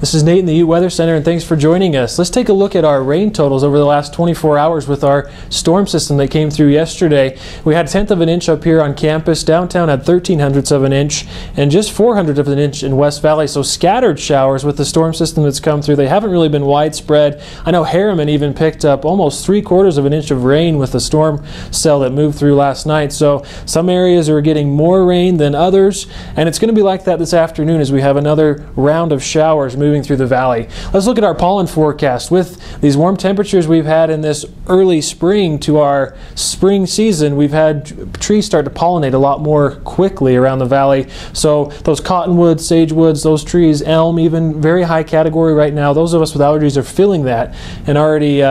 This is Nate in the Ute Weather Center, and thanks for joining us. Let's take a look at our rain totals over the last 24 hours with our storm system that came through yesterday. We had 1/10 of an inch up here on campus. Downtown had 13/100 of an inch, and just 400 of an inch in West Valley. So scattered showers with the storm system that's come through. They haven't really been widespread. I know Harriman even picked up almost 3/4 of an inch of rain with the storm cell that moved through last night. So some areas are getting more rain than others, and it's going to be like that this afternoon as we have another round of showers moving through the valley. Let's look at our pollen forecast. With these warm temperatures we've had in this early spring to our spring season, we've had trees start to pollinate a lot more quickly around the valley. So those cottonwoods, sagewoods, those trees, elm, even very high category right now, those of us with allergies are feeling that and already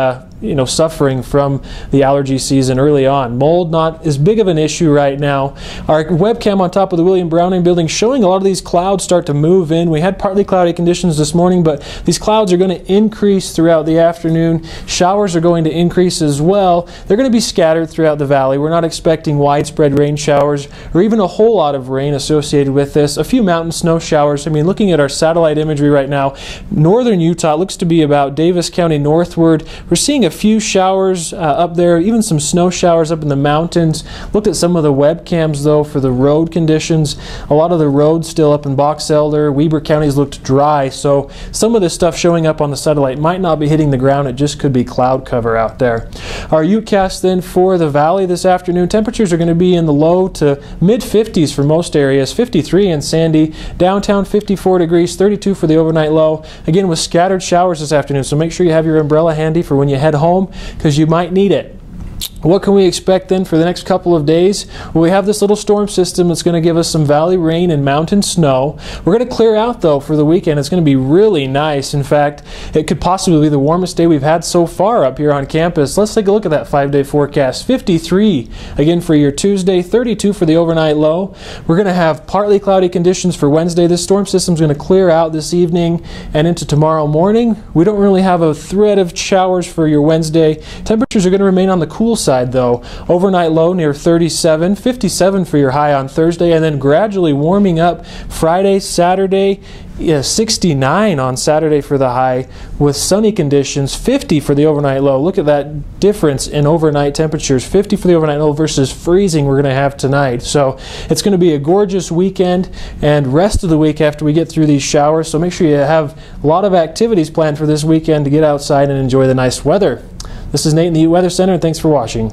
suffering from the allergy season early on. Mold not as big of an issue right now. Our webcam on top of the William Browning building showing a lot of these clouds start to move in. We had partly cloudy conditions this morning, but these clouds are going to increase throughout the afternoon. Showers are going to increase as well. They're going to be scattered throughout the valley. We're not expecting widespread rain showers or even a whole lot of rain associated with this. A few mountain snow showers. I mean, looking at our satellite imagery right now, northern Utah looks to be about Davis County northward. We're seeing a few showers up there, even some snow showers up in the mountains. Looked at some of the webcams though for the road conditions. A lot of the roads still up in Box Elder, Weber counties looked dry, so some of this stuff showing up on the satellite might not be hitting the ground. It just could be cloud cover out there. Our Utecast then for the valley this afternoon, temperatures are going to be in the low to mid 50s for most areas. 53 in Sandy, downtown 54 degrees, 32 for the overnight low. Again, with scattered showers this afternoon, so make sure you have your umbrella handy for when you head home, because you might need it. What can we expect then for the next couple of days? Well, we have this little storm system that's going to give us some valley rain and mountain snow. We're going to clear out though for the weekend. It's going to be really nice. In fact, it could possibly be the warmest day we've had so far up here on campus. Let's take a look at that 5-day forecast. 53 again for your Tuesday, 32 for the overnight low. We're going to have partly cloudy conditions for Wednesday. This storm system is going to clear out this evening and into tomorrow morning. We don't really have a threat of showers for your Wednesday. Temperatures are going to remain on the cool side though. Overnight low near 37, 57 for your high on Thursday, and then gradually warming up Friday, Saturday. 69 on Saturday for the high with sunny conditions, 50 for the overnight low. Look at that difference in overnight temperatures, 50 for the overnight low versus freezing we're going to have tonight. So it's going to be a gorgeous weekend and rest of the week after we get through these showers. So make sure you have a lot of activities planned for this weekend to get outside and enjoy the nice weather. This is Nate in the Ute Weather Center, and thanks for watching.